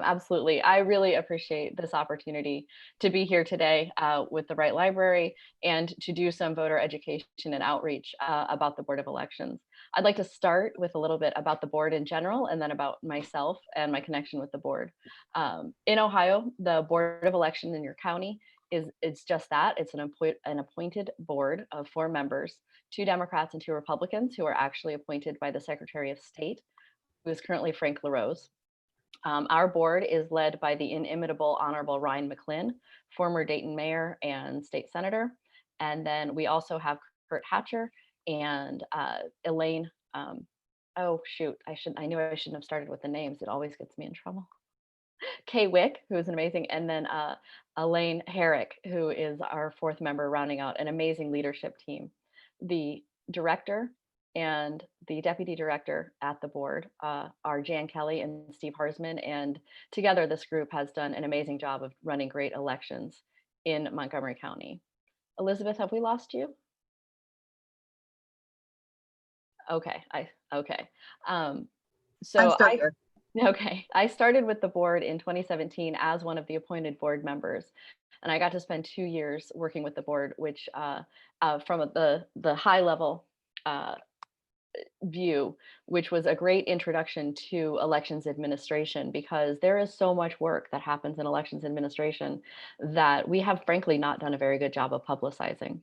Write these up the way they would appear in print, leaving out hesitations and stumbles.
Absolutely. I really appreciate this opportunity to be here today with the Right Library and to do some voter education and outreach about the Board of Elections. I'd like to start with a little bit about the board in general and then about myself and my connection with the board. In Ohio, the Board of Election in your county it's just that. It's an appointed board of 4 members, 2 Democrats and 2 Republicans who are actually appointed by the Secretary of State, who is currently Frank LaRose. Our board is led by the inimitable Honorable Ryan McClinn, former Dayton mayor and state senator. And then we also have Kurt Hatcher and Elaine. Oh shoot, I knew I shouldn't have started with the names. It always gets me in trouble. Kay Wick, who is an amazing, and then Elaine Herrick, who is our 4th member, rounding out an amazing leadership team. The director and the deputy director at the board are Jan Kelly and Steve Harsman, and together this group has done an amazing job of running great elections in Montgomery County. Elizabeth, have we lost you? Okay, okay. I'm still here. Okay, I started with the board in 2017 as one of the appointed board members, and I got to spend 2 years working with the board, which from the high level view, which was a great introduction to elections administration, because there is so much work that happens in elections administration that we have frankly not done a very good job of publicizing.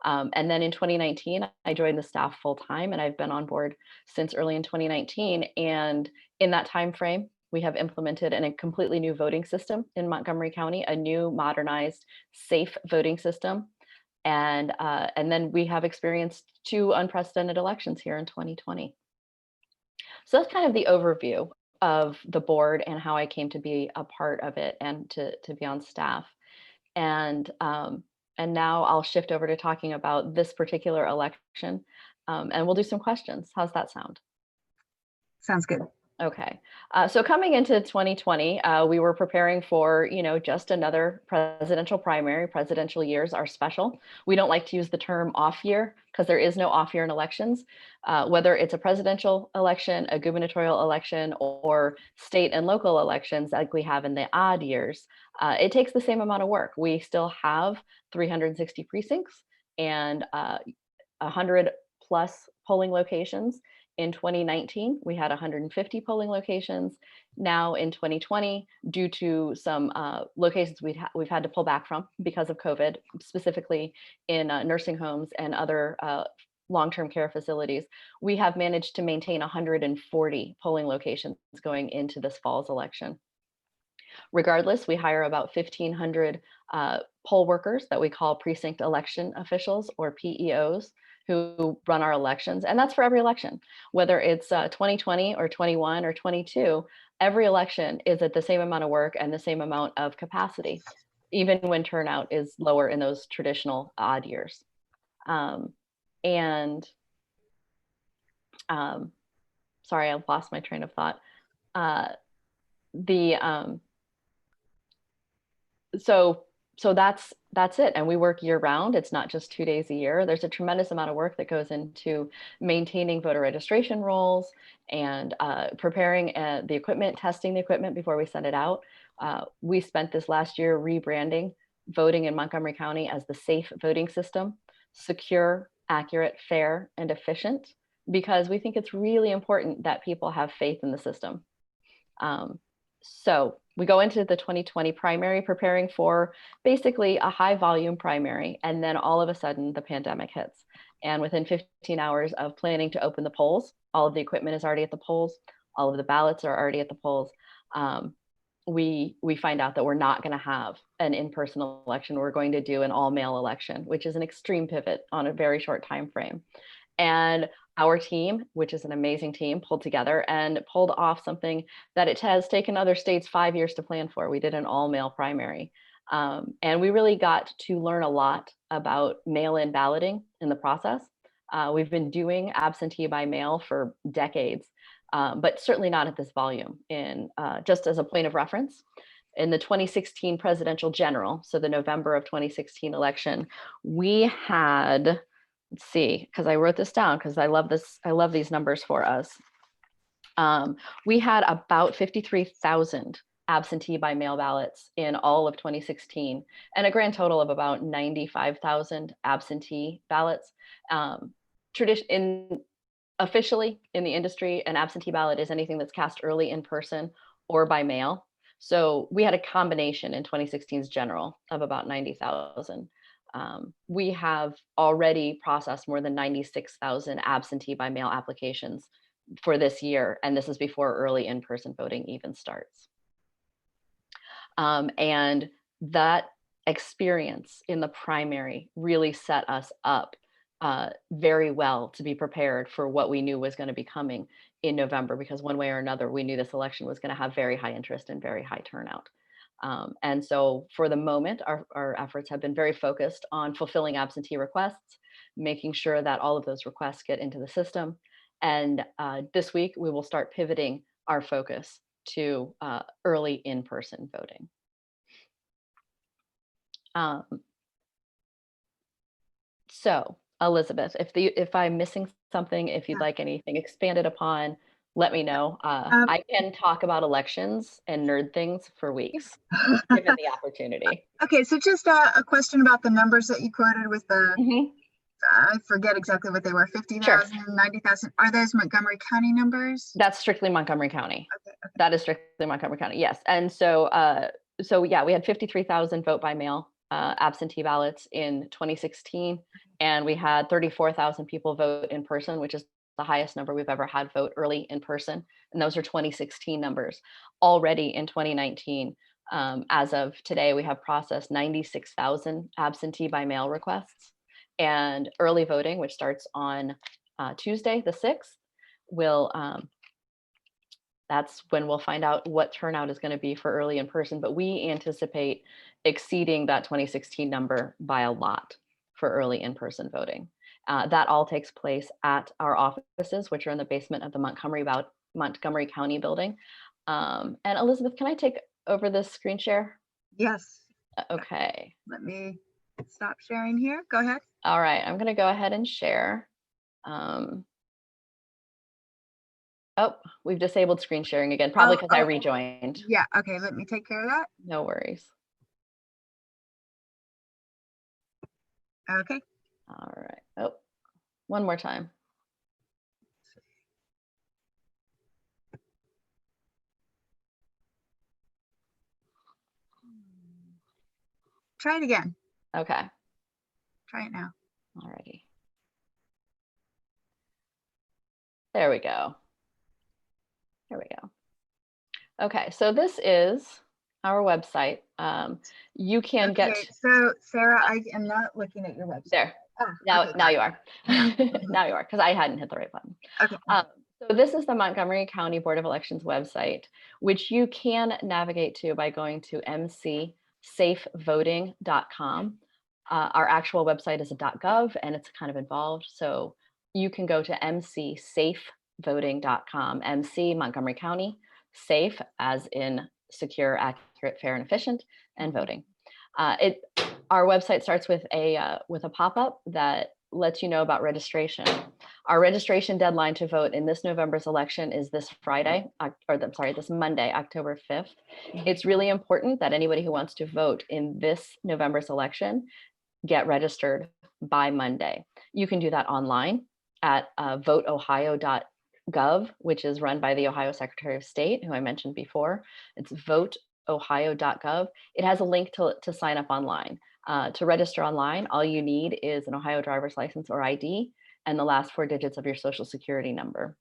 And then in 2019, I joined the staff full time, and I've been on board since early in 2019. And in that time frame, we have implemented a completely new voting system in Montgomery County, a new modernized, safe voting system. And then we have experienced 2 unprecedented elections here in 2020. So that's kind of the overview of the board and how I came to be a part of it and to be on staff. And now I'll shift over to talking about this particular election, and we'll do some questions. How's that sound? Sounds good. Okay. So coming into 2020, we were preparing for, just another presidential primary. Presidential years are special. We don't like to use the term off year because there is no off year in elections. Whether it's a presidential election, a gubernatorial election, or state and local elections like we have in the odd years, it takes the same amount of work. We still have 360 precincts and 100 plus polling locations. In 2019, we had 150 polling locations. Now in 2020, due to some locations we've had to pull back from because of COVID, specifically in nursing homes and other long-term care facilities, we have managed to maintain 140 polling locations going into this fall's election. Regardless, we hire about 1,500 poll workers that we call precinct election officials, or PEOs, who run our elections. And that's for every election, whether it's 2020 or 21 or 22, every election is at the same amount of work and the same amount of capacity, even when turnout is lower in those traditional odd years. Sorry, I lost my train of thought. So that's it. And we work year round. It's not just 2 days a year. There's a tremendous amount of work that goes into maintaining voter registration rolls and preparing the equipment, testing the equipment before we send it out. We spent this last year rebranding voting in Montgomery County as the safe voting system, secure, accurate, fair, and efficient, because we think it's really important that people have faith in the system. So we go into the 2020 primary preparing for basically a high volume primary, and then all of a sudden the pandemic hits. And within 15 hours of planning to open the polls, all of the equipment is already at the polls, all of the ballots are already at the polls. We find out that we're not going to have an in-person election. We're going to do an all-mail election, which is an extreme pivot on a very short time frame. And our team, which is an amazing team, pulled together and pulled off something that it has taken other states 5 years to plan for. We did an all-mail primary. And we really got to learn a lot about mail-in balloting in the process. We've been doing absentee by mail for decades, but certainly not at this volume. Just as a point of reference, in the 2016 presidential general, so the November of 2016 election, we had, let's see, because I wrote this down because I love this. I love these numbers for us. We had about 53,000 absentee by mail ballots in all of 2016, and a grand total of about 95,000 absentee ballots. Officially in the industry, an absentee ballot is anything that's cast early in person or by mail. So we had a combination in 2016's general of about 90,000. We have already processed more than 96,000 absentee by mail applications for this year, and this is before early in-person voting even starts. And that experience in the primary really set us up very well to be prepared for what we knew was going to be coming in November, because one way or another, we knew this election was going to have very high interest and very high turnout. And so for the moment, our efforts have been very focused on fulfilling absentee requests, making sure that all of those requests get into the system. And this week, we will start pivoting our focus to early in-person voting. So Elizabeth, if I'm missing something, if you'd like anything expanded upon, let me know. I can talk about elections and nerd things for weeks, given the opportunity. Okay, so just a question about the numbers that you quoted with the, I forget exactly what they were, 50,000, Sure. 90,000. Are those Montgomery County numbers? That's strictly Montgomery County. Okay. That is strictly Montgomery County, yes. And so, yeah, we had 53,000 vote by mail absentee ballots in 2016, and we had 34,000 people vote in person, which is the highest number we've ever had vote early in person. And those are 2016 numbers. Already in 2019, as of today, we have processed 96,000 absentee by mail requests. And early voting, which starts on Tuesday, the 6th, that's when we'll find out what turnout is going to be for early in person. But we anticipate exceeding that 2016 number by a lot for early in-person voting. That all takes place at our offices, which are in the basement of the Montgomery County building. And Elizabeth, can I take over this screen share? Yes. Okay. Let me stop sharing here. Go ahead. All right, I'm going to go ahead and share. Oh, we've disabled screen sharing again, probably because I rejoined. Yeah, okay, let me take care of that. No worries. Okay. All right. Oh, one more time. Try it again. Okay. Try it now. All righty. There we go. There we go. Okay, so this is our website. You can get. So Sarah, I am not looking at your website. There. Now you are. Now you are, because I hadn't hit the right button. Okay. So this is the Montgomery County Board of Elections website, which you can navigate to by going to mcsafevoting.com. Our actual website is a .gov, and it's kind of involved. So you can go to mcsafevoting.com. MC Montgomery County, safe as in secure, accurate, fair, and efficient, and voting. Our website starts with a pop-up that lets you know about registration. Our registration deadline to vote in this November's election is this Monday, October 5th. It's really important that anybody who wants to vote in this November's election get registered by Monday. You can do that online at voteohio.gov, which is run by the Ohio Secretary of State, who I mentioned before. It's voteohio.gov. It has a link to sign up online. To register online, all you need is an Ohio driver's license or ID and the last 4 digits of your social security number.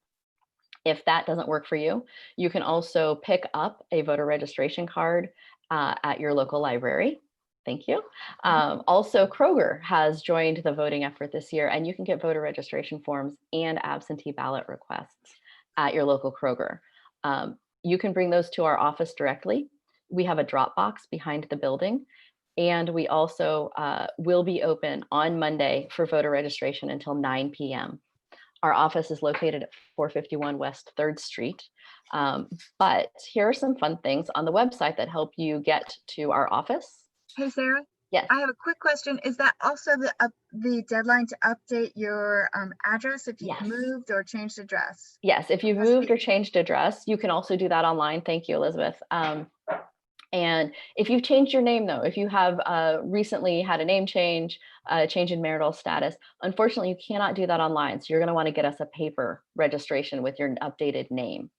If that doesn't work for you, you can also pick up a voter registration card at your local library. Thank you. Also, Kroger has joined the voting effort this year, and you can get voter registration forms and absentee ballot requests at your local Kroger. You can bring those to our office directly. We have a dropbox behind the building, and we also will be open on Monday for voter registration until 9 p.m. Our office is located at 451 West 3rd Street. But here are some fun things on the website that help you get to our office. Hey, Sarah. Yes. I have a quick question. Is that also the deadline to update your address if you've moved or changed address? Yes, if you've moved or changed address, you can also do that online. Thank you, Elizabeth. And if you've changed your name, though, if you have recently had a name change, change in marital status, unfortunately, you cannot do that online. So you're going to want to get us a paper registration with your updated name.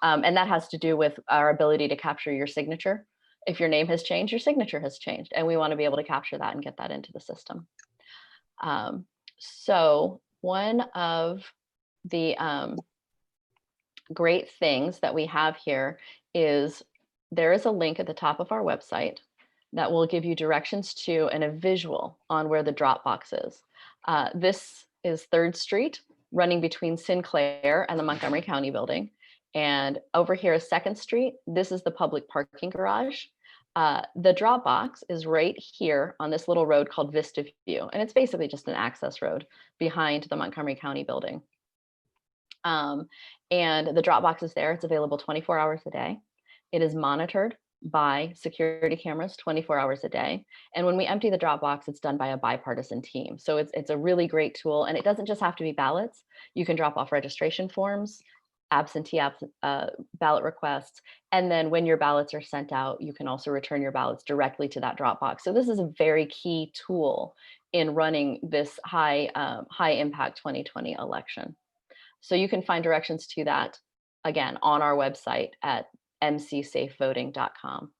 And that has to do with our ability to capture your signature. If your name has changed, your signature has changed. And we want to be able to capture that and get that into the system. So one of the great things that we have here is there is a link at the top of our website that will give you directions to and a visual on where the Dropbox is. This is 3rd Street, running between Sinclair and the Montgomery County building. And over here is 2nd Street. This is the public parking garage. The Dropbox is right here on this little road called Vista View. And it's basically just an access road behind the Montgomery County building. And the Dropbox is there. It's available 24 hours a day. It is monitored by security cameras 24 hours a day. And when we empty the Dropbox, it's done by a bipartisan team. So it's a really great tool. And it doesn't just have to be ballots. You can drop off registration forms, absentee ballot requests. And then when your ballots are sent out, you can also return your ballots directly to that Dropbox. So this is a very key tool in running this high impact 2020 election. So you can find directions to that, again, on our website at mcsafevoting.com.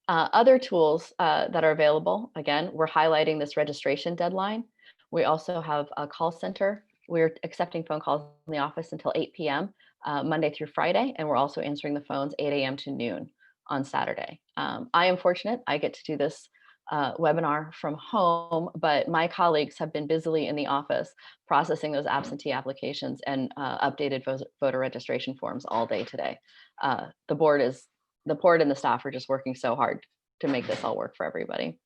Other tools that are available, again, we're highlighting this registration deadline. We also have a call center. We're accepting phone calls in the office until 8 p.m. Monday through Friday, and we're also answering the phones 8 a.m. to noon on Saturday. I am fortunate, I get to do this webinar from home, but my colleagues have been busily in the office processing those absentee applications and updated voter registration forms all day today. The board and the staff are just working so hard to make this all work for everybody.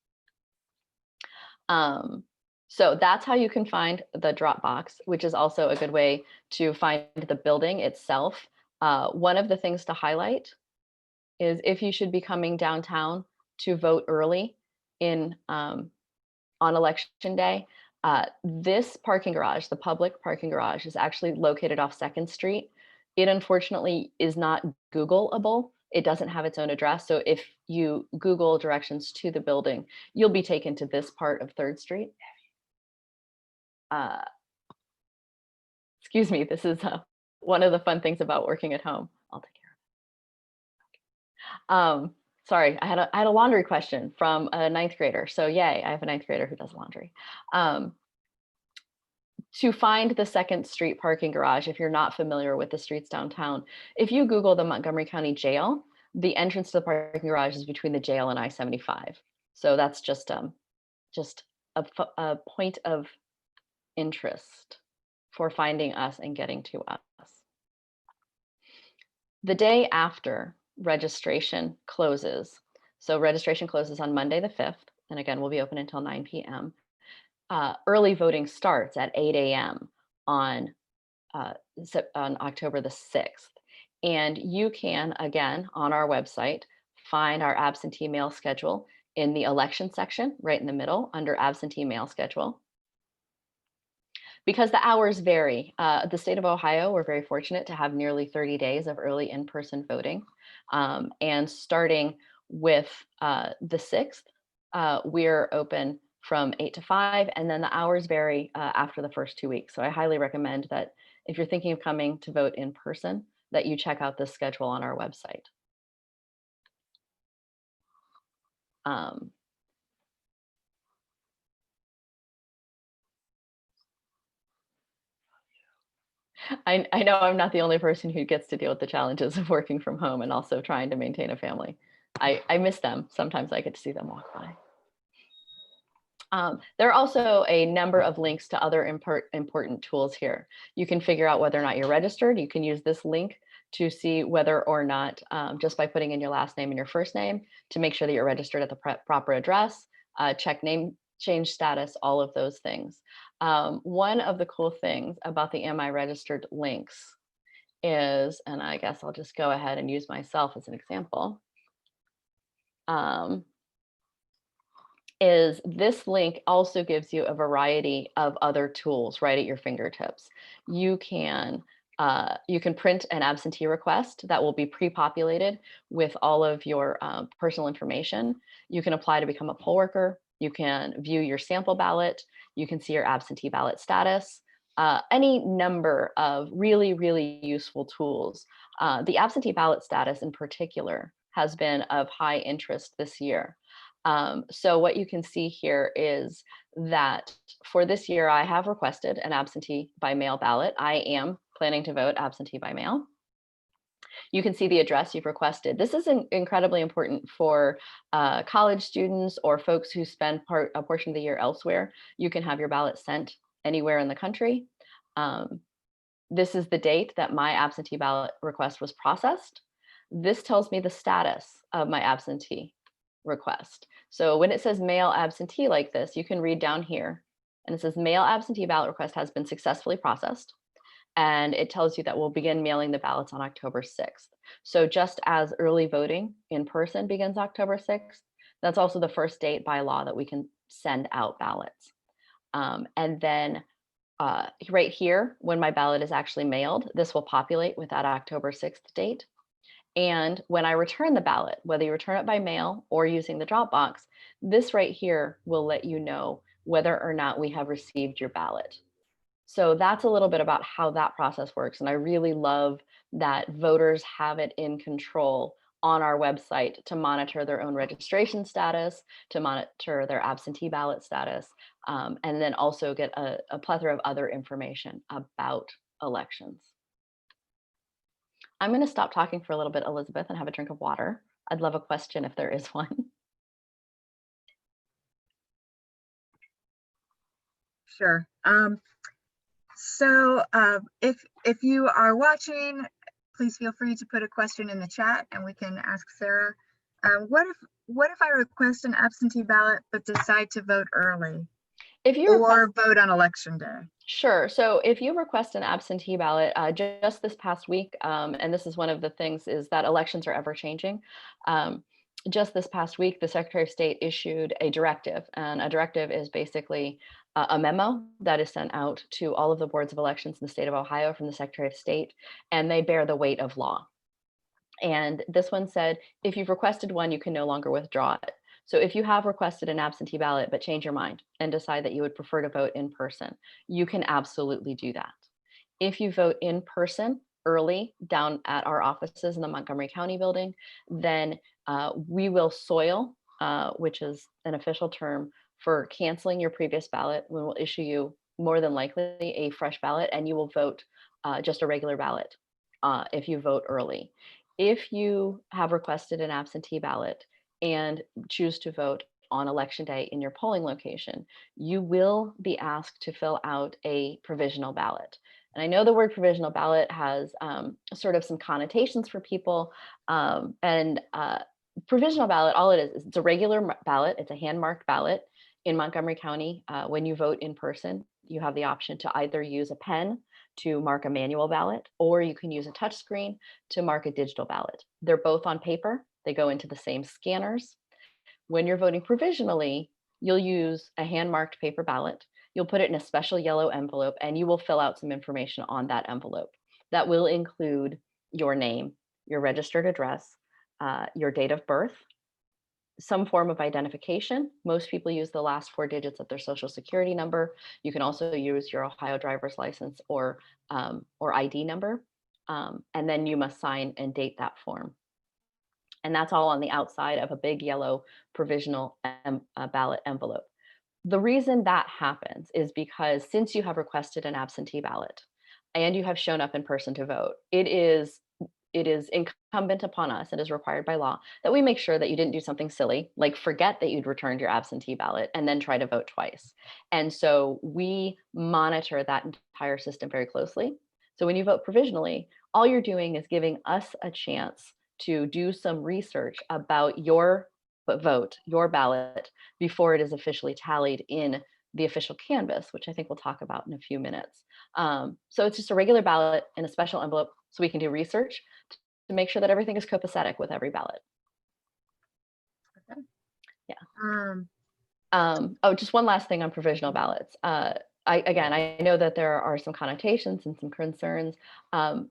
So that's how you can find the Dropbox, which is also a good way to find the building itself. One of the things to highlight is if you should be coming downtown to vote early on election day, this parking garage, the public parking garage, is actually located off 2nd Street. It unfortunately is not Googleable. It doesn't have its own address. So if you Google directions to the building, you'll be taken to this part of 3rd Street. Excuse me, this is one of the fun things about working at home. I'll take care of it. Sorry, I had a laundry question from a 9th grader. So yay, I have a 9th grader who does laundry. To find the 2nd Street parking garage, if you're not familiar with the streets downtown, if you Google the Montgomery County Jail, the entrance to the parking garage is between the jail and I-75. So that's just a point of interest for finding us and getting to us. The day after registration closes, so registration closes on Monday the 5th, and again, we'll be open until 9 p.m. Early voting starts at 8 a.m. on October the 6th. And you can, again, on our website, find our absentee mail schedule in the election section, right in the middle, under absentee mail schedule. Because the hours vary, the state of Ohio, we're very fortunate to have nearly 30 days of early in-person voting. And starting with the 6th, we're open from 8 to 5, and then the hours vary after the first 2 weeks. So I highly recommend that if you're thinking of coming to vote in person, that you check out this schedule on our website. I know I'm not the only person who gets to deal with the challenges of working from home and also trying to maintain a family. I miss them. Sometimes I get to see them walk by. There are also a number of links to other important tools here. You can figure out whether or not you're registered. You can use this link to see whether or not, just by putting in your last name and your first name, to make sure that you're registered at the proper address, check name change status, all of those things. One of the cool things about the Am I Registered links is, and I guess I'll just go ahead and use myself as an example, is this link also gives you a variety of other tools right at your fingertips. You can You can print an absentee request that will be pre-populated with all of your personal information. You can apply to become a poll worker. You can view your sample ballot. You can see your absentee ballot status. Any number of really, really useful tools. The absentee ballot status in particular has been of high interest this year. So what you can see here is that for this year, I have requested an absentee by mail ballot. I am planning to vote absentee by mail. You can see the address you've requested. This is incredibly important for college students or folks who spend a portion of the year elsewhere. You can have your ballot sent anywhere in the country. This is the date that my absentee ballot request was processed. This tells me the status of my absentee request. So when it says mail absentee like this, you can read down here and it says mail absentee ballot request has been successfully processed. And it tells you that we'll begin mailing the ballots on October 6th. So just as early voting in person begins October 6th, that's also the first date by law that we can send out ballots. And then right here, when my ballot is actually mailed, this will populate with that October 6th date. And when I return the ballot, whether you return it by mail or using the Dropbox, this right here will let you know whether or not we have received your ballot. So that's a little bit about how that process works. And I really love that voters have it in control on our website to monitor their own registration status, to monitor their absentee ballot status, and then also get a plethora of other information about elections. I'm going to stop talking for a little bit, Elizabeth, and have a drink of water. I'd love a question if there is one. Sure. So if you are watching, please feel free to put a question in the chat and we can ask Sarah. What if I request an absentee ballot but decide to vote early or vote on election day? Sure. So if you request an absentee ballot, just this past week, and this is one of the things, is that elections are ever changing. Just this past week, the Secretary of State issued a directive, and a directive is basically a memo that is sent out to all of the boards of elections in the state of Ohio from the Secretary of State, and they bear the weight of law. And this one said, if you've requested one, you can no longer withdraw it. So if you have requested an absentee ballot, but change your mind and decide that you would prefer to vote in person, you can absolutely do that. If you vote in person early down at our offices in the Montgomery County building, then we will soil, which is an official term for canceling your previous ballot. We will issue you more than likely a fresh ballot, and you will vote just a regular ballot if you vote early. If you have requested an absentee ballot and choose to vote on election day in your polling location, you will be asked to fill out a provisional ballot. And I know the word provisional ballot has sort of some connotations for people. Provisional ballot, all it is it's a regular ballot. It's a hand-marked ballot in Montgomery County. When you vote in person, you have the option to either use a pen to mark a manual ballot, or you can use a touch screen to mark a digital ballot. They're both on paper. They go into the same scanners. When you're voting provisionally, you'll use a hand-marked paper ballot. You'll put it in a special yellow envelope, and you will fill out some information on that envelope. That will include your name, your registered address, your date of birth, some form of identification. Most people use the last 4 digits of their social security number. You can also use your Ohio driver's license or ID number. And then you must sign and date that form. And that's all on the outside of a big yellow provisional ballot envelope. The reason that happens is because since you have requested an absentee ballot and you have shown up in person to vote, it is incumbent upon us, it is required by law, that we make sure that you didn't do something silly, like forget that you'd returned your absentee ballot and then try to vote twice. And so we monitor that entire system very closely. So when you vote provisionally, all you're doing is giving us a chance to do some research about your vote, your ballot, before it is officially tallied in the official canvas, which I think we'll talk about in a few minutes. So it's just a regular ballot in a special envelope so we can do research to make sure that everything is copacetic with every ballot. Okay. Yeah. Oh, just one last thing on provisional ballots. Again, I know that there are some connotations and some concerns. Um,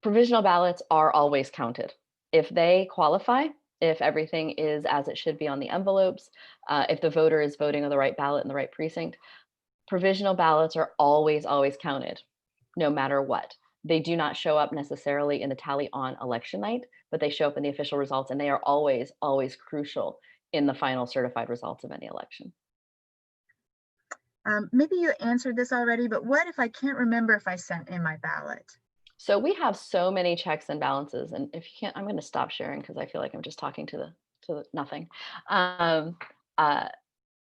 Provisional ballots are always counted. If they qualify, if everything is as it should be on the envelopes, if the voter is voting on the right ballot in the right precinct, provisional ballots are always, always counted, no matter what. They do not show up necessarily in the tally on election night, but they show up in the official results, and they are always, always crucial in the final certified results of any election. Maybe you answered this already, but what if I can't remember if I sent in my ballot? So we have so many checks and balances, and if you can't, I'm going to stop sharing because I feel like I'm just talking to the nothing. Um, uh,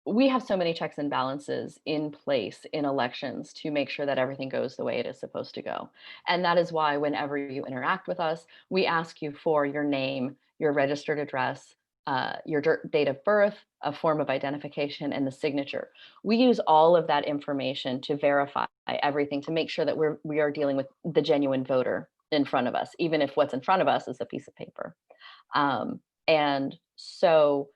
we have so many checks and balances in place in elections to make sure that everything goes the way it is supposed to go. And that is why whenever you interact with us, we ask you for your name, your registered address, your date of birth, a form of identification, and the signature. We use all of that information to verify everything to make sure that we are dealing with the genuine voter in front of us, even if what's in front of us is a piece of paper. And so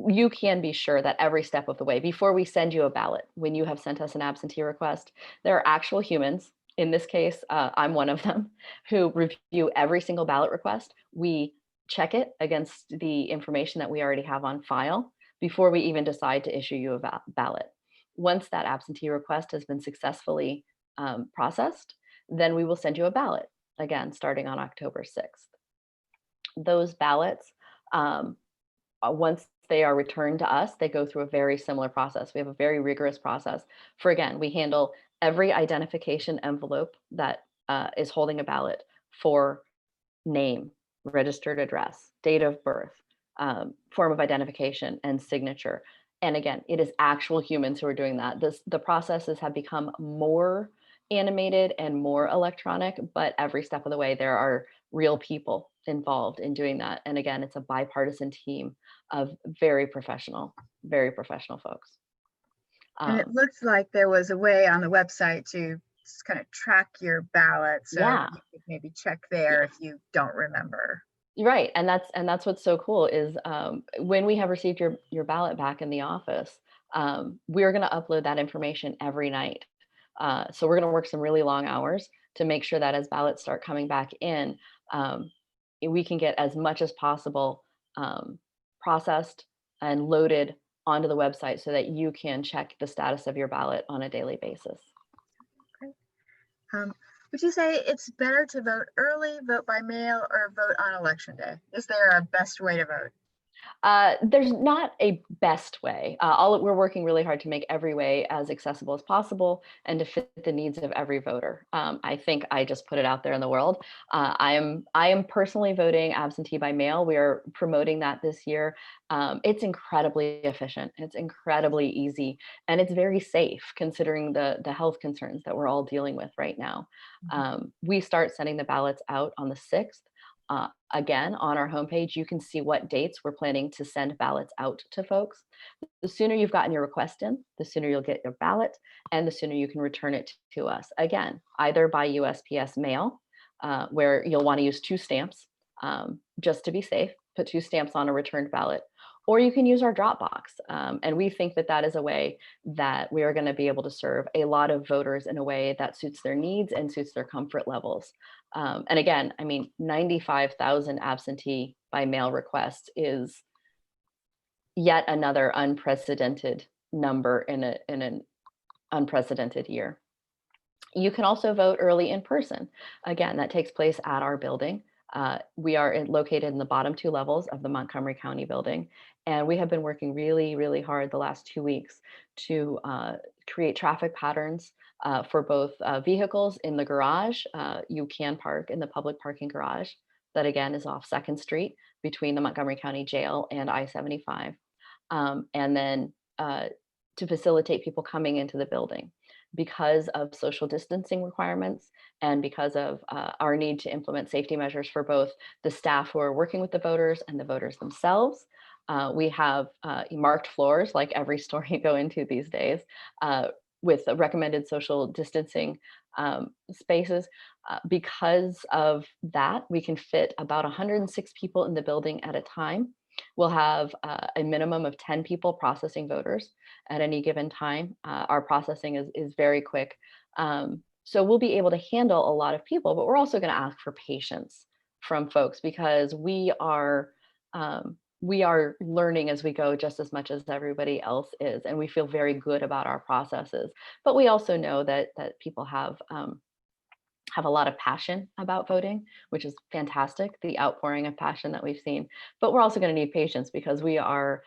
you can be sure that every step of the way, before we send you a ballot, when you have sent us an absentee request, there are actual humans. In this case, I'm one of them who review every single ballot request. We check it against the information that we already have on file before we even decide to issue you a ballot. Once that absentee request has been successfully processed, then we will send you a ballot, again, starting on October 6th. Those ballots, once they are returned to us, they go through a very similar process. We have a very rigorous process for, again, we handle every identification envelope that is holding a ballot for name, registered address, date of birth, form of identification, and signature. And again, it is actual humans who are doing that. The processes have become more animated and more electronic, but every step of the way, there are real people involved in doing that. And again, it's a bipartisan team of very professional folks. And it Um, looks like there was a way on the website to just kind of track your ballot. So yeah, you could maybe check there if you don't remember. right. And that's what's so cool is when we have received your ballot back in the office, we're going to upload that information every night. So we're going to work some really long hours to make sure that as ballots start coming back in, um, we can get as much as possible processed and loaded onto the website so that you can check the status of your ballot on a daily basis. Okay. Um, would you say it's better to vote early, vote by mail, or vote on election day? Is there a best way to vote? There's not a best way. We're working really hard to make every way as accessible as possible and to fit the needs of every voter. I think I just put it out there in the world. I am personally voting absentee by mail. We are promoting that this year. It's incredibly efficient. It's incredibly easy, and it's very safe considering the health concerns that we're all dealing with right now. Mhm. We start sending the ballots out on the 6th. Again, on our homepage, you can see what dates we're planning to send ballots out to folks. The sooner you've gotten your request in, the sooner you'll get your ballot, and the sooner you can return it to us. Again, either by USPS mail, where you'll want to use 2 stamps just to be safe, put 2 stamps on a returned ballot, or you can use our Dropbox. And we think that that is a way that we are going to be able to serve a lot of voters in a way that suits their needs and suits their comfort levels. And again, I mean, 95,000 absentee by mail requests is yet another unprecedented number in an unprecedented year. You can also vote early in person. Again, that takes place at our building. We are located in the bottom 2 levels of the Montgomery County building, and we have been working really, really hard the last 2 weeks to create traffic patterns for both vehicles in the garage. You can park in the public parking garage that again is off 2nd Street between the Montgomery County Jail and I-75. And then to facilitate people coming into the building because of social distancing requirements and because of our need to implement safety measures for both the staff who are working with the voters and the voters themselves. We have marked floors like every store you go into these days with recommended social distancing spaces. Because of that, we can fit about 106 people in the building at a time. We'll have a minimum of 10 people processing voters at any given time. Our processing is very quick. So we'll be able to handle a lot of people, but we're also going to ask for patience from folks because we are learning as we go just as much as everybody else is, and we feel very good about our processes. But we also know that people have a lot of passion about voting, which is fantastic, the outpouring of passion that we've seen. But we're also going to need patience because we're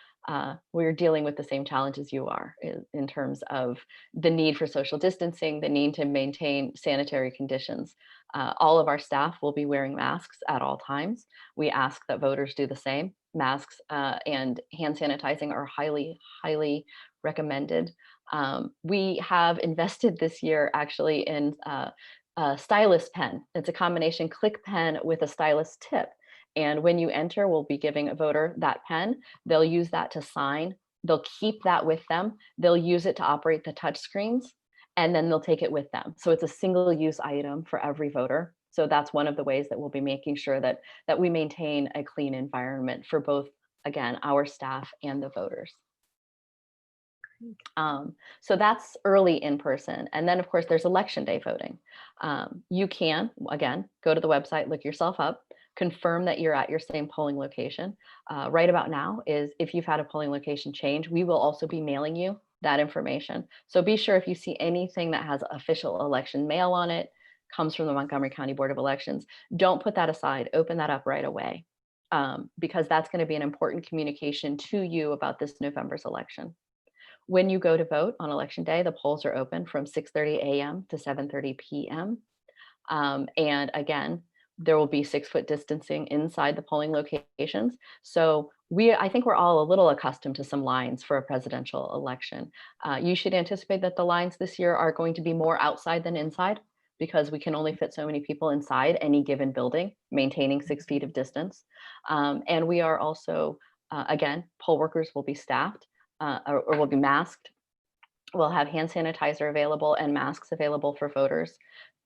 dealing with the same challenges you are in terms of the need for social distancing, the need to maintain sanitary conditions. All of our staff will be wearing masks at all times. We ask that voters do the same. Masks and hand sanitizing are highly, highly recommended. We have invested this year actually in a stylus pen. It's a combination click pen with a stylus tip. And when you enter, we'll be giving a voter that pen. They'll use that to sign. They'll keep that with them. They'll use it to operate the touch screens, and then they'll take it with them. So it's a single use item for every voter. So that's one of the ways that we'll be making sure that we maintain a clean environment for both, again, our staff and the voters. So that's early in person. And then of course there's election day voting. You can, again, go to the website, look yourself up, confirm that you're at your same polling location. Right about now is if you've had a polling location change, we will also be mailing you that information. So be sure if you see anything that has official election mail on it, comes from the Montgomery County Board of Elections, don't put that aside, open that up right away. Because that's going to be an important communication to you about this November's election. When you go to vote on election day, the polls are open from 6:30 a.m. to 7:30 p.m. And again, there will be 6-foot distancing inside the polling locations. So I think we're all a little accustomed to some lines for a presidential election. You should anticipate that the lines this year are going to be more outside than inside because we can only fit so many people inside any given building, maintaining 6 feet of distance. And we are also, again, poll workers will be staffed. Or will be masked. We'll have hand sanitizer available and masks available for voters.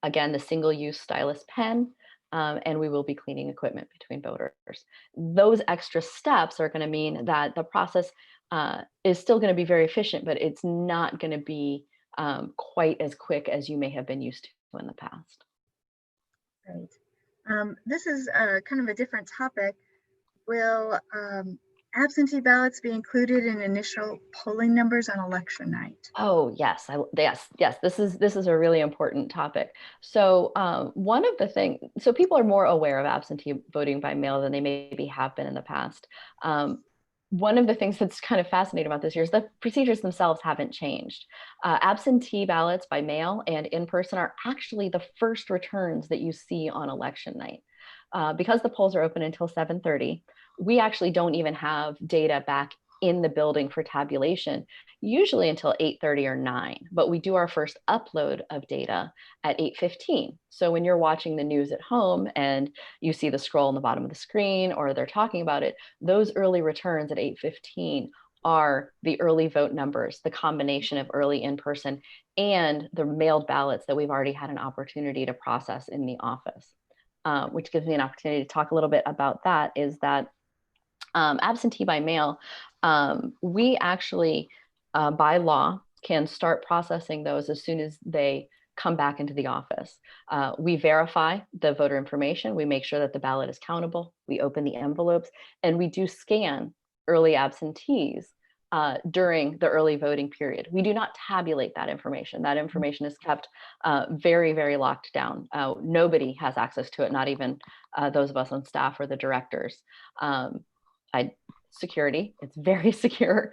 Again, the single-use stylus pen, and we will be cleaning equipment between voters. Those extra steps are going to mean that the process is still going to be very efficient, but it's not going to be quite as quick as you may have been used to in the past. Right. This is kind of a different topic. Will absentee ballots be included in initial polling numbers on election night? Oh, yes. Yes. This is a really important topic. So one of the things, so people are more aware of absentee voting by mail than they maybe have been in the past. One of the things that's kind of fascinating about this year is the procedures themselves haven't changed. Absentee ballots by mail and in person are actually the first returns that you see on election night. Because the polls are open until 7:30, we actually don't even have data back in the building for tabulation, usually until 8:30 or 9, but we do our first upload of data at 8:15. So when you're watching the news at home and you see the scroll on the bottom of the screen or they're talking about it, those early returns at 8:15 are the early vote numbers, the combination of early in-person and the mailed ballots that we've already had an opportunity to process in the office. Which gives me an opportunity to talk a little bit about that, is that absentee by mail, we actually, by law, can start processing those as soon as they come back into the office. We verify the voter information. We make sure that the ballot is countable. We open the envelopes, and we do scan early absentees during the early voting period. We do not tabulate that information. That information is kept very, very locked down. Nobody has access to it, not even those of us on staff or the directors. Security, it's very secure.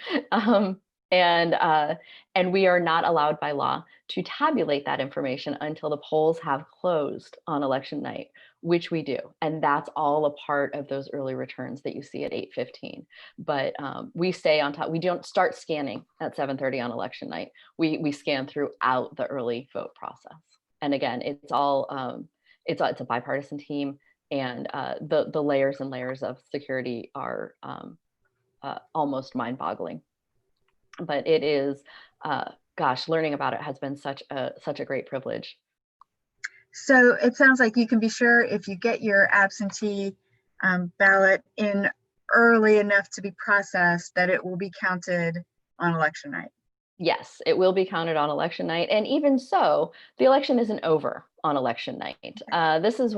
And we are not allowed by law to tabulate that information until the polls have closed on election night, which we do. And that's all a part of those early returns that you see at 8:15. But we stay on top. We don't start scanning at 7:30 on election night. We scan throughout the early vote process. And again, it's a bipartisan team, and the layers and layers of security are almost mind-boggling. But it is, gosh, learning about it has been such a great privilege. So it sounds like you can be sure if you get your absentee ballot in early enough to be processed that it will be counted on election night. Yes, it will be counted on election night. And even so, the election isn't over on election night. This is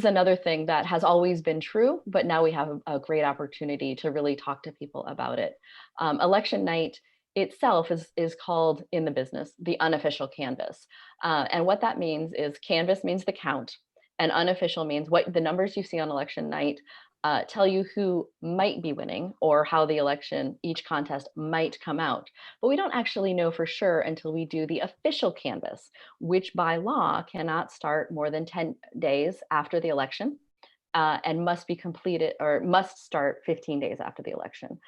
another thing that has always been true, but now we have a great opportunity to really talk to people about it. Election night itself is called in the business the unofficial canvass. And what that means is canvass means the count, and unofficial means what the numbers you see on election night tell you who might be winning or how the election, each contest might come out. But we don't actually know for sure until we do the official canvass, which by law cannot start more than 10 days after the election. And must be completed or must start 15 days after the election,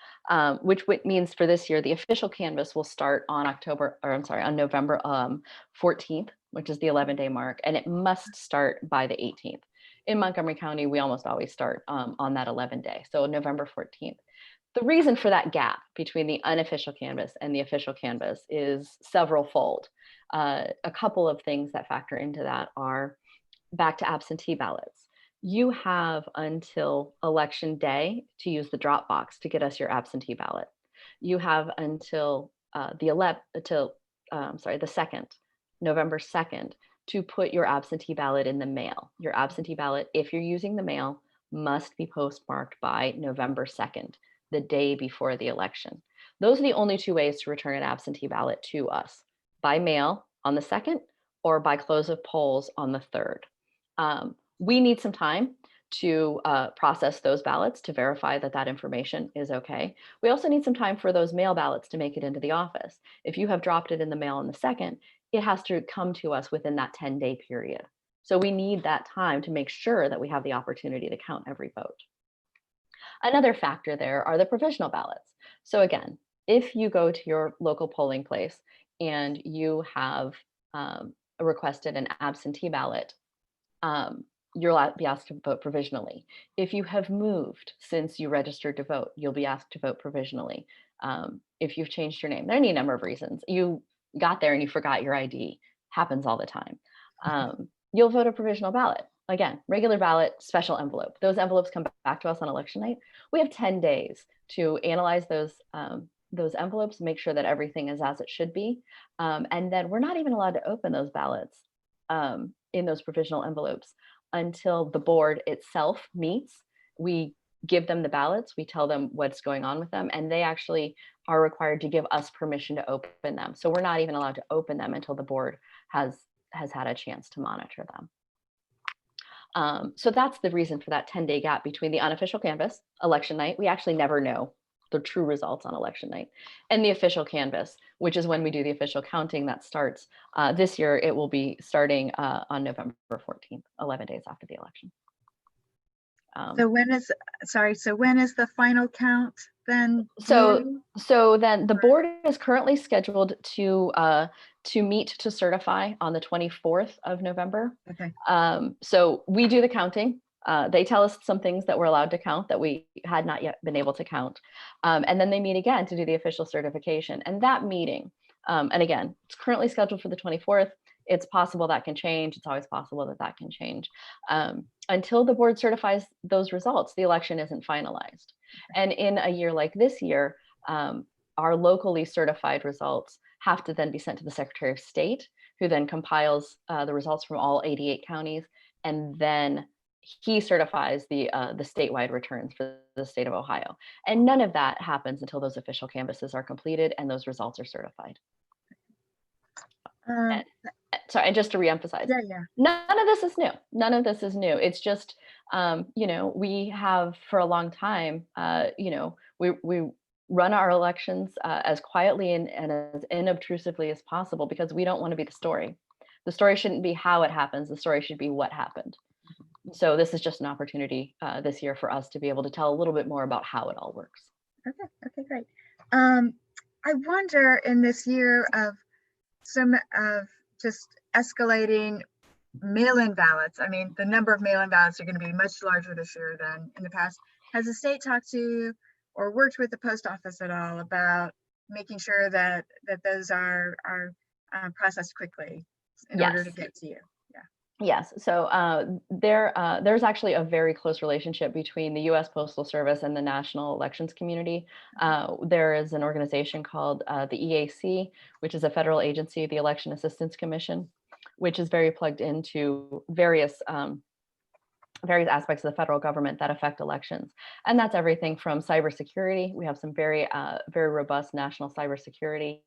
which means for this year, the official canvass will start on on November 14th, which is the 11-day mark, and it must start by the 18th. In Montgomery County, we almost always start on that 11-day, so November 14th. The reason for that gap between the unofficial canvass and the official canvass is several-fold. A couple of things that factor into that are back to absentee ballots. You have until election day to use the dropbox to get us your absentee ballot. You have until the 2nd, November 2nd, to put your absentee ballot in the mail. Your absentee ballot, if you're using the mail, must be postmarked by November 2nd, the day before the election. Those are the only two ways to return an absentee ballot to us: by mail on the 2nd or by close of polls on the 3rd. We need some time to process those ballots to verify that that information is okay. We also need some time for those mail ballots to make it into the office. If you have dropped it in the mail on the 2nd, it has to come to us within that 10-day period. So we need that time to make sure that we have the opportunity to count every vote. Another factor there are the provisional ballots. So again, if you go to your local polling place and you have requested an absentee ballot, you'll be asked to vote provisionally. If you have moved since you registered to vote, you'll be asked to vote provisionally. If you've changed your name, there are any number of reasons. You got there and you forgot your ID, happens all the time. You'll vote a provisional ballot. Again, regular ballot, special envelope. Those envelopes come back to us on election night. We have 10 days to analyze those envelopes, make sure that everything is as it should be. And then we're not even allowed to open those ballots in those provisional envelopes until the board itself meets. We give them the ballots, we tell them what's going on with them, and they actually are required to give us permission to open them. So we're not even allowed to open them until the board has had a chance to monitor them. So that's the reason for that 10-day gap between the unofficial canvass, election night. We actually never know the true results on election night, and the official canvass, which is when we do the official counting that starts this year. It will be starting on November 14th, 11 days after the election. So when is the final count then? So then the board is currently scheduled to meet to certify on the 24th of November. Okay. So we do the counting. They tell us some things that we're allowed to count that we had not yet been able to count. And then they meet again to do the official certification. And that meeting, and again, it's currently scheduled for the 24th. It's possible that can change. It's always possible that that can change. Until the board certifies those results, the election isn't finalized. And in a year like this year, our locally certified results have to then be sent to the Secretary of State, who then compiles the results from all 88 counties, and then he certifies the statewide returns for the state of Ohio. And none of that happens until those official canvasses are completed and those results are certified. Sorry, and just to reemphasize, none of this is new. None of this is new. It's just, we have for a long time, we run our elections as quietly and as inobtrusively as possible because we don't want to be the story. The story shouldn't be how it happens. The story should be what happened. So this is just an opportunity this year for us to be able to tell a little bit more about how it all works. Okay, great. I wonder in this year of some of just escalating mail-in ballots. I mean, the number of mail-in ballots are going to be much larger this year than in the past. Has the state talked to or worked with the post office at all about making sure that those are processed quickly in order to get to you? Yes. So there's actually a very close relationship between the U.S. Postal Service and the National Elections Community. There is an organization called the EAC, which is a federal agency, the Election Assistance Commission, which is very plugged into various aspects of the federal government that affect elections. And that's everything from cybersecurity. We have some very robust national cybersecurity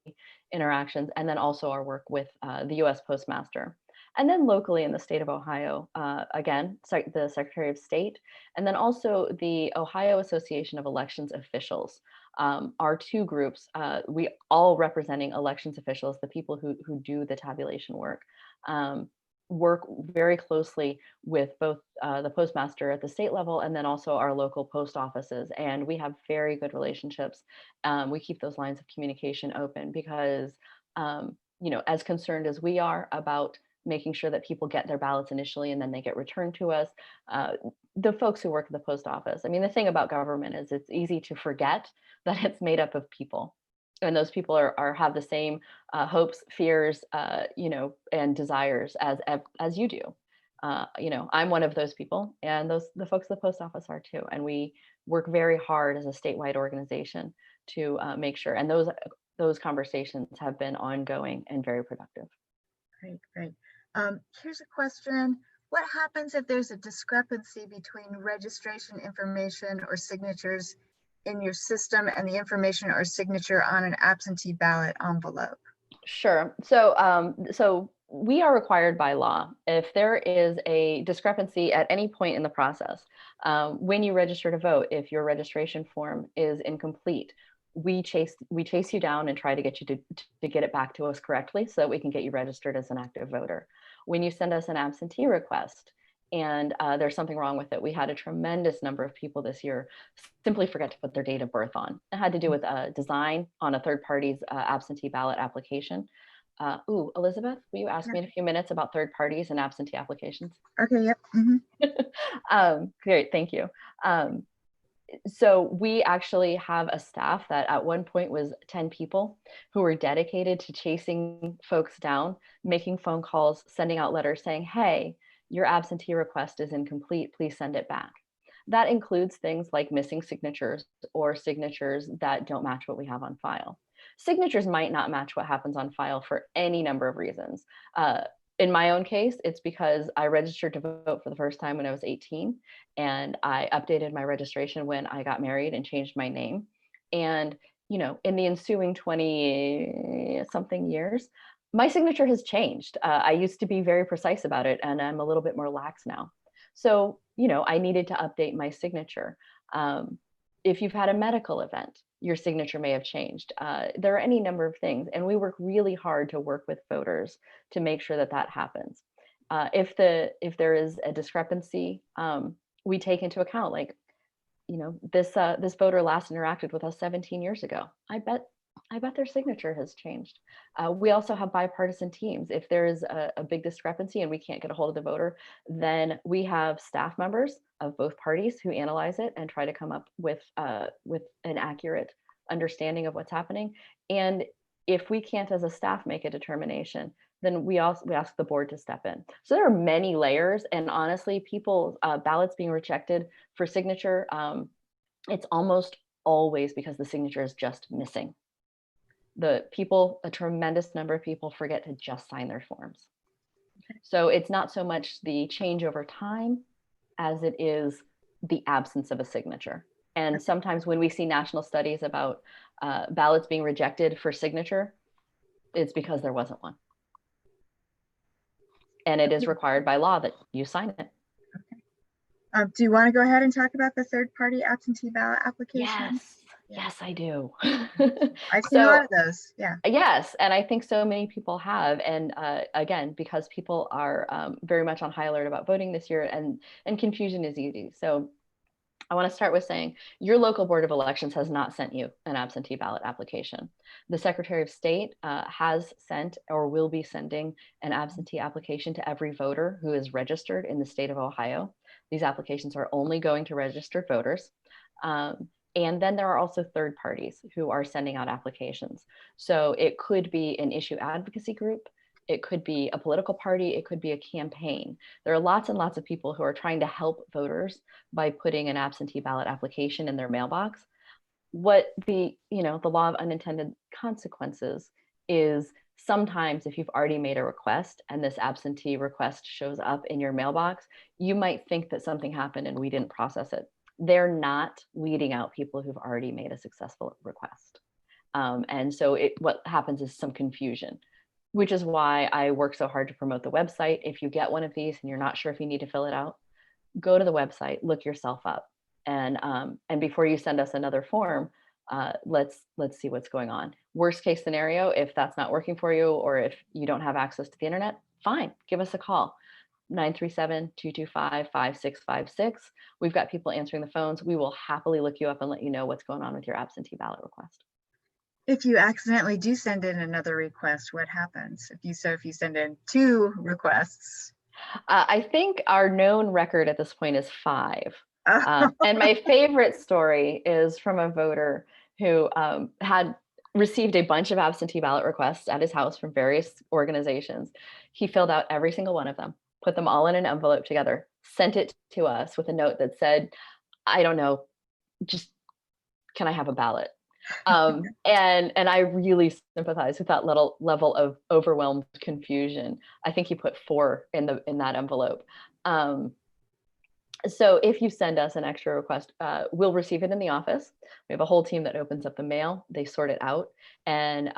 interactions, and then also our work with the US Postmaster. And then locally in the state of Ohio, again, the Secretary of State, and then also the Ohio Association of Elections Officials are two groups, we all representing elections officials, the people who do the tabulation work. Work very closely with both the postmaster at the state level and then also our local post offices. And we have very good relationships. We keep those lines of communication open because, as concerned as we are about making sure that people get their ballots initially and then they get returned to us, the folks who work at the post office, I mean, the thing about government is it's easy to forget that it's made up of people. And those people have the same hopes, fears, and desires as you do. I'm one of those people, and the folks at the post office are too. And we work very hard as a statewide organization to make sure. And those conversations have been ongoing and very productive. Great, great. Here's a question. What happens if there's a discrepancy between registration information or signatures in your system and the information or signature on an absentee ballot envelope? Sure. So we are required by law, if there is a discrepancy at any point in the process, when you register to vote, if your registration form is incomplete, we chase you down and try to get you to get it back to us correctly so that we can get you registered as an active voter. When you send us an absentee request and there's something wrong with it, we had a tremendous number of people this year simply forget to put their date of birth on. It had to do with design on a third party's absentee ballot application. Elizabeth, will you ask me in a few minutes about third parties and absentee applications? Okay, yep. Great, thank you. So we actually have a staff that at one point was 10 people who were dedicated to chasing folks down, making phone calls, sending out letters saying, hey, your absentee request is incomplete, please send it back. That includes things like missing signatures or signatures that don't match what we have on file. Signatures might not match what happens on file for any number of reasons. In my own case, it's because I registered to vote for the first time when I was 18, and I updated my registration when I got married and changed my name. And, in the ensuing 20 something years, my signature has changed. I used to be very precise about it, and I'm a little bit more lax now. So, I needed to update my signature. If you've had a medical event, your signature may have changed. There are any number of things, and we work really hard to work with voters to make sure that happens. If there is a discrepancy, we take into account, like, this voter last interacted with us 17 years ago. I bet their signature has changed. We also have bipartisan teams. If there is a big discrepancy and we can't get a hold of the voter, then we have staff members of both parties who analyze it and try to come up with an accurate understanding of what's happening. And if we can't, as a staff, make a determination, then we ask the board to step in. So there are many layers, and honestly, people ballots being rejected for signature, it's almost always because the signature is just missing. A tremendous number of people forget to just sign their forms. So it's not so much the change over time as it is the absence of a signature. And sometimes when we see national studies about ballots being rejected for signature, it's because there wasn't one. And it is required by law that you sign it. Okay. Do you want to go ahead and talk about the third-party absentee ballot application? Yes, I do. I've seen a lot of those. Yeah. Yes, and I think so many people have. And again, because people are very much on high alert about voting this year, and confusion is easy. So I want to start with saying your local Board of Elections has not sent you an absentee ballot application. The Secretary of State has sent or will be sending an absentee application to every voter who is registered in the state of Ohio. These applications are only going to registered voters. And then there are also third parties who are sending out applications. So it could be an issue advocacy group. it could be a political party, it could be a campaign. There are lots and lots of people who are trying to help voters by putting an absentee ballot application in their mailbox. What the law of unintended consequences is, sometimes if you've already made a request and this absentee request shows up in your mailbox, you might think that something happened and we didn't process it. They're not weeding out people who've already made a successful request. And so what happens is some confusion, which is why I work so hard to promote the website. If you get one of these and you're not sure if you need to fill it out, go to the website, look yourself up. And before you send us another form, let's see what's going on. Worst case scenario, if that's not working for you, or if you don't have access to the internet, fine, give us a call. 937-225-5656. We've got people answering the phones. We will happily look you up and let you know what's going on with your absentee ballot request. If you accidentally do send in another request, what happens? If you send in 2 requests? I think our known record at this point is 5. Oh. And my favorite story is from a voter who had received a bunch of absentee ballot requests at his house from various organizations. He filled out every single one of them, put them all in an envelope together, sent it to us with a note that said, I don't know, just, can I have a ballot? And I really sympathize with that little level of overwhelmed confusion. I think he put 4 in that envelope. So if you send us an extra request, we'll receive it in the office. We have a whole team that opens up the mail, they sort it out, and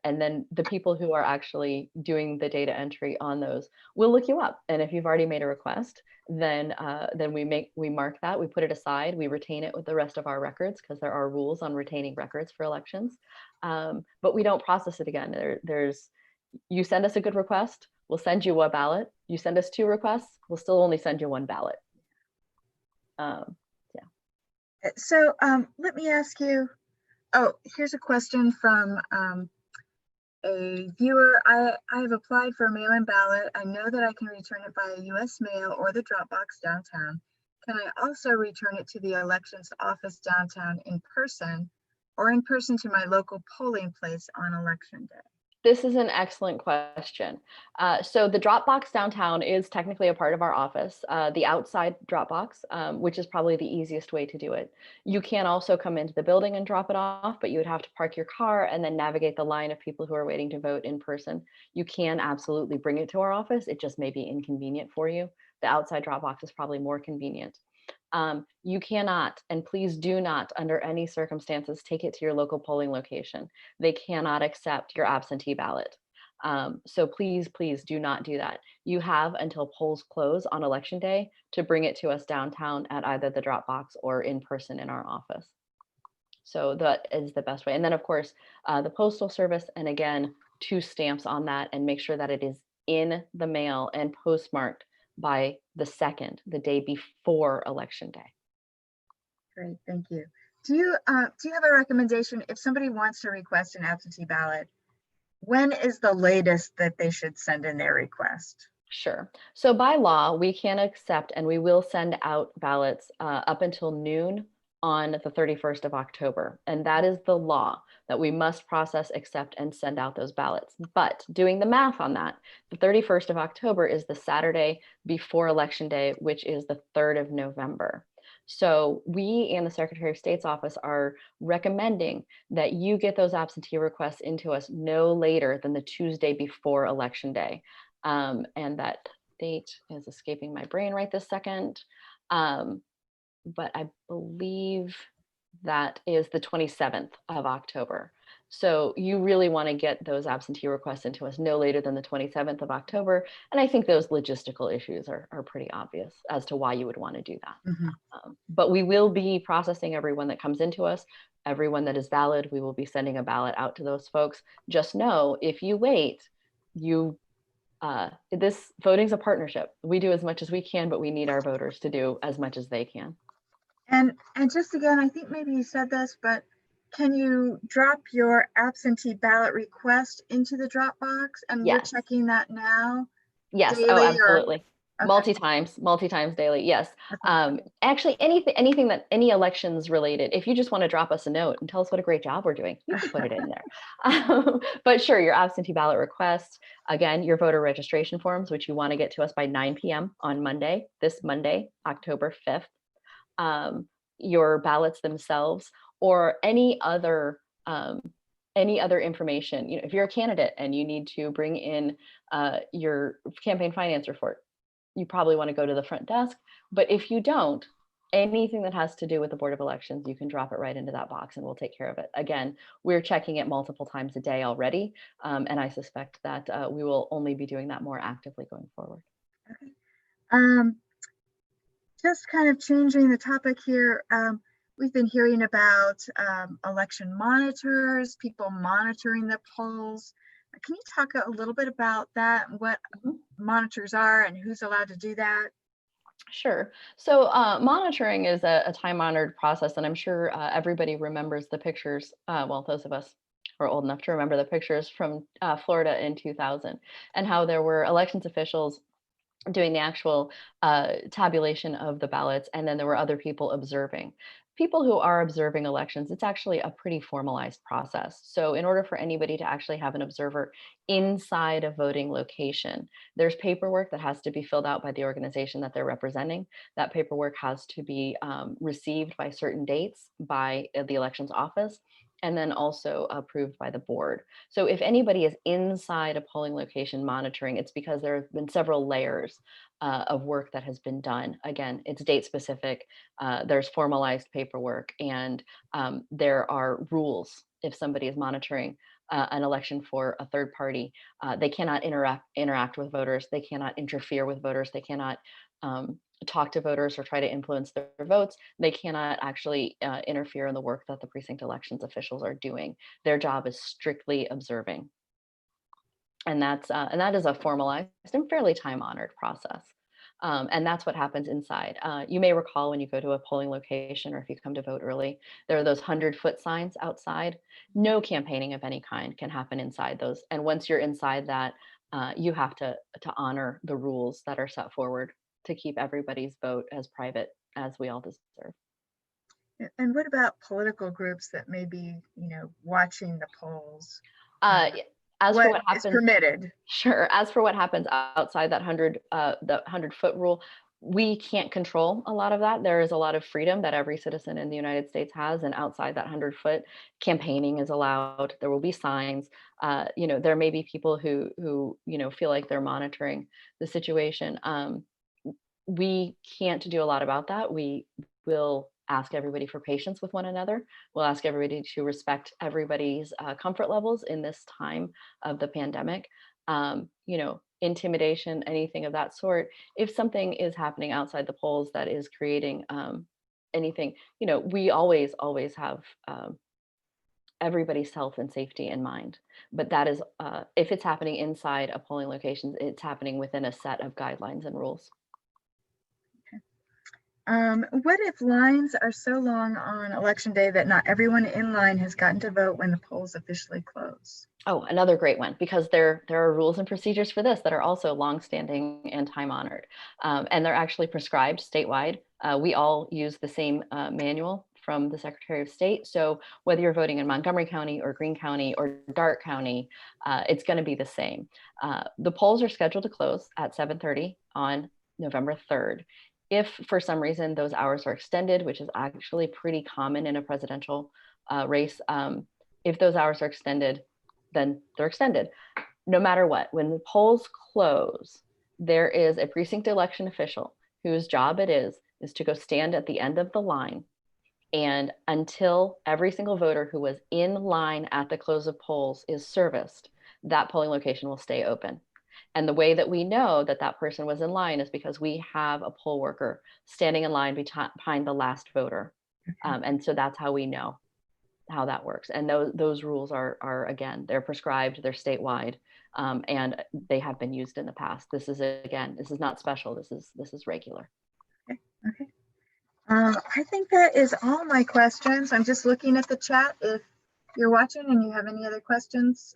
then the people who are actually doing the data entry on those will look you up. And if you've already made a request, then we mark that, we put it aside, we retain it with the rest of our records, because there are rules on retaining records for elections. But we don't process it again. You send us a good request, we'll send you a ballot. You send us 2 requests, we'll still only send you 1 ballot. Yeah. So let me ask you, here's a question from a viewer. I have applied for a mail-in ballot. I know that I can return it via US mail or the Dropbox downtown. Can I also return it to the elections office downtown in person, or in person to my local polling place on election day? This is an excellent question. So the Dropbox downtown is technically a part of our office, the outside Dropbox, which is probably the easiest way to do it. You can also come into the building and drop it off, but you would have to park your car and then navigate the line of people who are waiting to vote in person. You can absolutely bring it to our office. It just may be inconvenient for you. The outside Dropbox is probably more convenient. You cannot, and please do not, under any circumstances, take it to your local polling location. They cannot accept your absentee ballot. So please do not do that. You have until polls close on election day to bring it to us downtown at either the Dropbox or in person in our office. So that is the best way. And then of course, the Postal Service, and again, 2 stamps on that, and make sure that it is in the mail and postmarked by the 2nd, the day before election day. Great, thank you. Do you have a recommendation if somebody wants to request an absentee ballot? When is the latest that they should send in their request? Sure. So by law, we can accept and we will send out ballots up until noon on the 31st of October. And that is the law, that we must process, accept, and send out those ballots. But doing the math on that, the 31st of October is the Saturday before Election Day, which is the 3rd of November. So we and the Secretary of State's office are recommending that you get those absentee requests into us no later than the Tuesday before Election Day. And that date is escaping my brain right this second. But I believe that is the 27th of October. So you really want to get those absentee requests into us no later than the 27th of October. And I think those logistical issues are pretty obvious as to why you would want to do that. Mm-hmm. But we will be processing everyone that comes into us, everyone that is valid. We will be sending a ballot out to those folks. Just know, if you wait, this voting's a partnership. We do as much as we can, but we need our voters to do as much as they can. And just again, I think maybe you said this, but can you drop your absentee ballot request into the Dropbox? And Yes. We're checking that now? Yes, daily, oh, absolutely. Okay, multi-times daily. Yes. okay. Actually, anything that any elections related, if you just want to drop us a note and tell us what a great job we're doing, you can put it in there. But sure, your absentee ballot request, again, your voter registration forms, which you want to get to us by 9 p.m. on Monday, this Monday, October 5th. Um, your ballots themselves, or any other information. You know, if you're a candidate and you need to bring in your campaign finance report, you probably want to go to the front desk. But if you don't, anything that has to do with the Board of Elections, you can drop it right into that box and we'll take care of it. Again, we're checking it multiple times a day already. And I suspect that we will only be doing that more actively going forward. Okay. Um, just kind of changing the topic here. We've been hearing about election monitors, people monitoring the polls. Can you talk a little bit about that, what Mhm. monitors are and who's allowed to do that? Sure. So monitoring is a time-honored process, and I'm sure everybody remembers the pictures. Well, those of us who are old enough to remember the pictures from Florida in 2000, and how there were elections officials doing the actual tabulation of the ballots, and then there were other people observing. People who are observing elections, it's actually a pretty formalized process. So in order for anybody to actually have an observer inside a voting location, there's paperwork that has to be filled out by the organization that they're representing. That paperwork has to be received by certain dates by the elections office, and then also approved by the board. So if anybody is inside a polling location monitoring, it's because there have been several layers of work that has been done. Again, it's date specific, there's formalized paperwork, and there are rules. If somebody is monitoring an election for a third party, they cannot interact with voters, they cannot interfere with voters, they cannot talk to voters or try to influence their votes. They cannot actually interfere in the work that the precinct elections officials are doing. Their job is strictly observing, and that is a formalized and fairly time-honored process. And that's what happens inside. You may recall when you go to a polling location, or if you come to vote early, there are those 100-foot signs outside. No campaigning of any kind can happen inside those. And once you're inside that, you have to honor the rules that are set forward to keep everybody's vote as private as we all deserve. And what about political groups that may be, watching the polls? Uh, as for What what is happens, permitted? sure. As for what happens outside that the 100-foot rule, we can't control a lot of that. There is a lot of freedom that every citizen in the United States has, and outside that 100-foot, campaigning is allowed. There will be signs. There may be people who feel like they're monitoring the situation. We can't do a lot about that. We will ask everybody for patience with one another. We'll ask everybody to respect everybody's comfort levels in this time of the pandemic. Intimidation, anything of that sort. If something is happening outside the polls that is creating anything, we always have everybody's health and safety in mind. But that is, if it's happening inside a polling location, it's happening within a set of guidelines and rules. What if lines are so long on election day that not everyone in line has gotten to vote when the polls officially close? Oh, another great one, because there are rules and procedures for this that are also longstanding and time honored, and they're actually prescribed statewide. We all use the same manual from the Secretary of State. So whether you're voting in Montgomery County or Greene County or Darke County, it's going to be the same. The polls are scheduled to close at 7:30 on November 3rd. If for some reason those hours are extended, which is actually pretty common in a presidential race, if those hours are extended, then they're extended. No matter what, when the polls close, there is a precinct election official whose job it is to go stand at the end of the line. And until every single voter who was in line at the close of polls is serviced, that polling location will stay open. And the way that we know that that person was in line is because we have a poll worker standing in line behind the last voter. And so that's how we know how that works. And those rules are again, they're prescribed, they're statewide, and they have been used in the past. This is not special. This is regular. Okay. I think that is all my questions. I'm just looking at the chat. If you're watching and you have any other questions,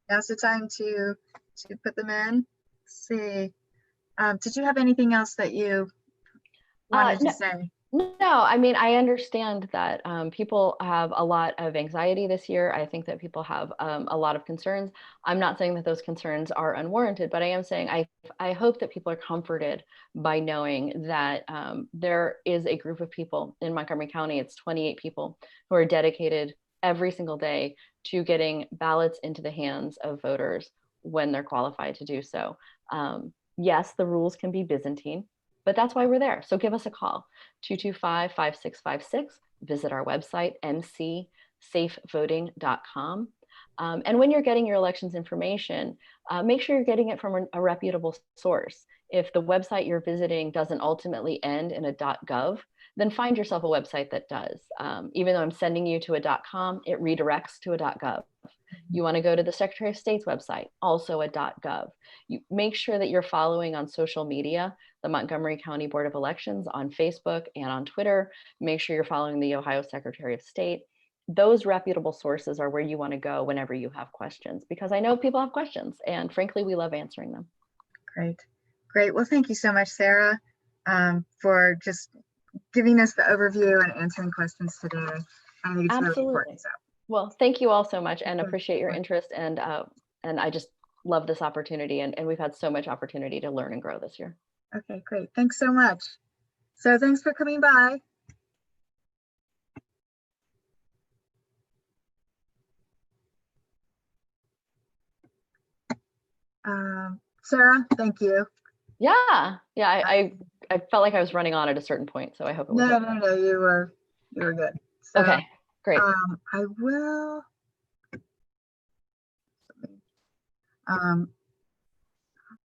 now's the time to put them in. Let's see. Did you have anything else that you wanted to No, say? no, I mean, I understand that people have a lot of anxiety this year. I think that people have a lot of concerns. I'm not saying that those concerns are unwarranted, but I am saying I hope that people are comforted by knowing that there is a group of people in Montgomery County, it's 28 people, who are dedicated every single day to getting ballots into the hands of voters when they're qualified to do so. Yes, the rules can be Byzantine, but that's why we're there. So give us a call, 225-5656. Visit our website, mcsafevoting.com. And when you're getting your elections information, make sure you're getting it from a reputable source. If the website you're visiting doesn't ultimately end in a .gov, then find yourself a website that does. Even though I'm sending you to a .com, it redirects to a .gov. You want to go to the Secretary of State's website, also a .gov. You make sure that you're following on social media, the Montgomery County Board of Elections on Facebook and on Twitter. Make sure you're following the Ohio Secretary of State. Those reputable sources are where you want to go whenever you have questions, because I know people have questions, and frankly, we love answering them. Great. Great. Well, thank you so much, Sarah, for just giving us the overview and answering questions today. I think it's really important. So. Well, thank you all so much, and appreciate your interest, and I just love this opportunity, and we've had so much opportunity to learn and grow this year. Okay, great. Thanks so much. So thanks for coming by. Sarah, thank you. Yeah, I felt like I was running on at a certain point, so I hope it was okay. No, you were good. So, okay, great. I will.